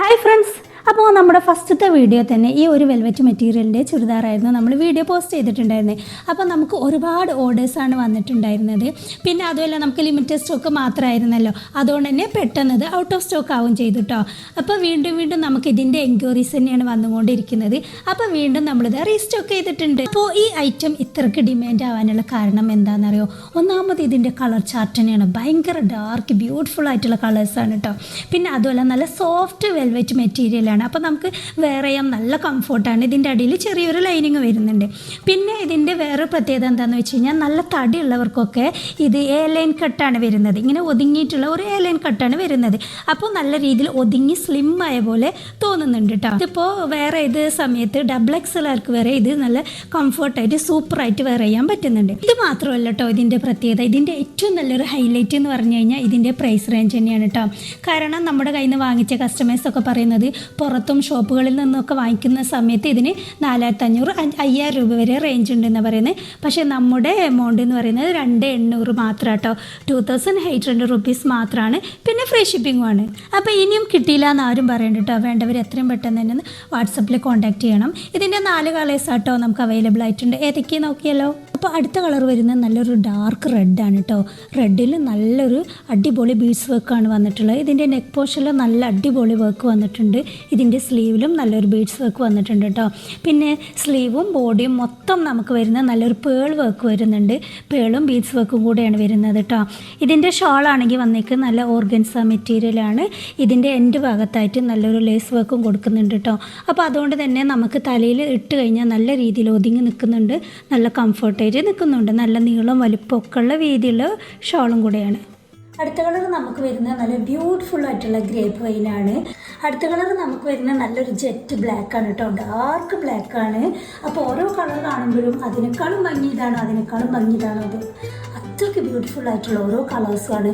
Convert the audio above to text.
Hi friends, അപ്പോൾ നമ്മുടെ ഫസ്റ്റത്തെ വീഡിയോ തന്നെ ഈ ഒരു വെൽവെറ്റ് മെറ്റീരിയലിൻ്റെ ചുരിദാറായിരുന്നു നമ്മൾ വീഡിയോ പോസ്റ്റ് ചെയ്തിട്ടുണ്ടായിരുന്നത്. അപ്പോൾ നമുക്ക് ഒരുപാട് ഓർഡേഴ്സാണ് വന്നിട്ടുണ്ടായിരുന്നത്. പിന്നെ അതുമല്ല നമുക്ക് ലിമിറ്റഡ് സ്റ്റോക്ക് മാത്രമായിരുന്നല്ലോ, അതുകൊണ്ട് തന്നെ പെട്ടെന്നത് ഔട്ട് ഓഫ് സ്റ്റോക്ക് ആവും ചെയ്തു കേട്ടോ. അപ്പോൾ വീണ്ടും നമുക്ക് ഇതിൻ്റെ എൻക്വയറീസ് തന്നെയാണ് വന്നുകൊണ്ടിരിക്കുന്നത്. അപ്പോൾ വീണ്ടും നമ്മളിത് റീസ്റ്റോക്ക് ചെയ്തിട്ടുണ്ട്. അപ്പോൾ ഈ ഐറ്റം ഇത്രയ്ക്ക് ഡിമാൻഡ് ആവാനുള്ള കാരണം എന്താണെന്നറിയോ? ഒന്നാമത് ഇതിൻ്റെ കളർ ചാർട്ട് തന്നെയാണ്, ഭയങ്കര ഡാർക്ക് ബ്യൂട്ടിഫുൾ ആയിട്ടുള്ള കളേഴ്സാണ് കേട്ടോ. പിന്നെ അതുമല്ല നല്ല സോഫ്റ്റ് വെൽവെറ്റ് മെറ്റീരിയലാണ്. അപ്പോൾ നമുക്ക് വെയർ ചെയ്യാൻ നല്ല കംഫോർട്ടാണ്. ഇതിൻ്റെ അടിയിൽ ചെറിയൊരു ലൈനിങ് വരുന്നുണ്ട്. പിന്നെ ഇതിൻ്റെ വേറെ പ്രത്യേകത എന്താണെന്ന് വെച്ച് കഴിഞ്ഞാൽ നല്ല തടിയുള്ളവർക്കൊക്കെ ഇത് എ ലൈൻ കട്ടാണ് വരുന്നത്. ഇങ്ങനെ ഒതുങ്ങിയിട്ടുള്ള ഒരു എ ലൈൻ കട്ടാണ് വരുന്നത്. അപ്പോൾ നല്ല രീതിയിൽ ഒതുങ്ങി സ്ലിം ആയ പോലെ തോന്നുന്നുണ്ട് കേട്ടോ. ഇതിപ്പോൾ വേറെ ഇത് സമയത്ത് ഡബിൾ എക്സലാർക്ക് വരെ ഇത് നല്ല കംഫോർട്ടായിട്ട് സൂപ്പറായിട്ട് വെയർ ചെയ്യാൻ പറ്റുന്നുണ്ട്. ഇത് മാത്രമല്ല കേട്ടോ ഇതിൻ്റെ പ്രത്യേകത. ഇതിൻ്റെ ഏറ്റവും നല്ലൊരു ഹൈലൈറ്റ് എന്ന് പറഞ്ഞു കഴിഞ്ഞാൽ ഇതിൻ്റെ പ്രൈസ് റേഞ്ച് തന്നെയാണ് കേട്ടോ. കാരണം നമ്മുടെ കയ്യിൽ നിന്ന് വാങ്ങിച്ച കസ്റ്റമേഴ്സൊക്കെ പറയുന്നത് പുറത്തും ഷോപ്പുകളിൽ നിന്നൊക്കെ വാങ്ങിക്കുന്ന സമയത്ത് ഇതിന് 4500 5000 രൂപ വരെ റേഞ്ച് ഉണ്ടെന്ന് പറയുന്നത്. പക്ഷേ നമ്മുടെ എമൗണ്ട് എന്ന് പറയുന്നത് 2800 മാത്രം കേട്ടോ. 2800 റുപ്പീസ് മാത്രമാണ്. പിന്നെ ഫ്രീ ഷിപ്പിങ്ങുമാണ്. അപ്പോൾ ഇനിയും കിട്ടിയില്ല എന്ന് ആരും പറയണ്ട കേട്ടോ. വേണ്ടവർ എത്രയും പെട്ടെന്ന് തന്നെ വാട്സപ്പിൽ കോൺടാക്ട് ചെയ്യണം. ഇതിൻ്റെ 4 കളേഴ്സ് ആട്ടോ നമുക്ക് അവൈലബിൾ ആയിട്ടുണ്ട്. ഏതൊക്കെയാണ് നോക്കിയല്ലോ. അപ്പോൾ അടുത്ത കളർ വരുന്നത് നല്ലൊരു ഡാർക്ക് റെഡാണ് കേട്ടോ. റെഡിൽ നല്ലൊരു അടിപൊളി ബീഡ്സ് വർക്കാണ് വന്നിട്ടുള്ളത്. ഇതിൻ്റെ നെക്ക് പോർഷനിൽ നല്ല അടിപൊളി വർക്ക് വന്നിട്ടുണ്ട്. ഇതിൻ്റെ സ്ലീവിലും നല്ലൊരു ബീഡ്സ് വർക്ക് വന്നിട്ടുണ്ട് കേട്ടോ. പിന്നെ സ്ലീവും ബോഡിയും മൊത്തം നമുക്ക് വരുന്ന നല്ലൊരു പേൾ വർക്ക് വരുന്നുണ്ട്. പേളും ബീഡ്സ് വർക്കും കൂടെയാണ് വരുന്നത് കേട്ടോ. ഇതിൻ്റെ ഷോളാണെങ്കിൽ വന്നേക്ക് നല്ല ഓർഗൻസ മെറ്റീരിയലാണ്. ഇതിൻ്റെ എൻഡ് ഭാഗത്തായിട്ട് നല്ലൊരു ലേസ് വർക്കും കൊടുക്കുന്നുണ്ട് കേട്ടോ. അപ്പോൾ അതുകൊണ്ട് തന്നെ നമുക്ക് തലയിൽ ഇട്ട് കഴിഞ്ഞാൽ നല്ല രീതിയിൽ ഒതുങ്ങി നിൽക്കുന്നുണ്ട്. നല്ല കംഫർട്ടായിട്ട് നിൽക്കുന്നുണ്ട്. നല്ല നീളം വലിപ്പമൊക്കെ ഉള്ള വീതിയുള്ള ഷോളും കൂടെയാണ്. അടുത്ത കളർ നമുക്ക് വരുന്നത് നല്ല ബ്യൂട്ടിഫുൾ ആയിട്ടുള്ള ഗ്രേപ്പ് വൈനാണ്. അടുത്ത കളർ നമുക്ക് വരുന്നത് നല്ലൊരു ജെറ്റ് ബ്ലാക്കാണ് കേട്ടോ. ഡാർക്ക് ബ്ലാക്കാണ്. അപ്പോൾ ഓരോ കളർ കാണുമ്പോഴും അതിനേക്കാളും ഭംഗി ഇതാണോ അതിനേക്കാളും ഭംഗി ഇതാണോ അത് അത്രയ്ക്ക് ബ്യൂട്ടിഫുൾ ആയിട്ടുള്ള ഓരോ കളേഴ്സുമാണ്.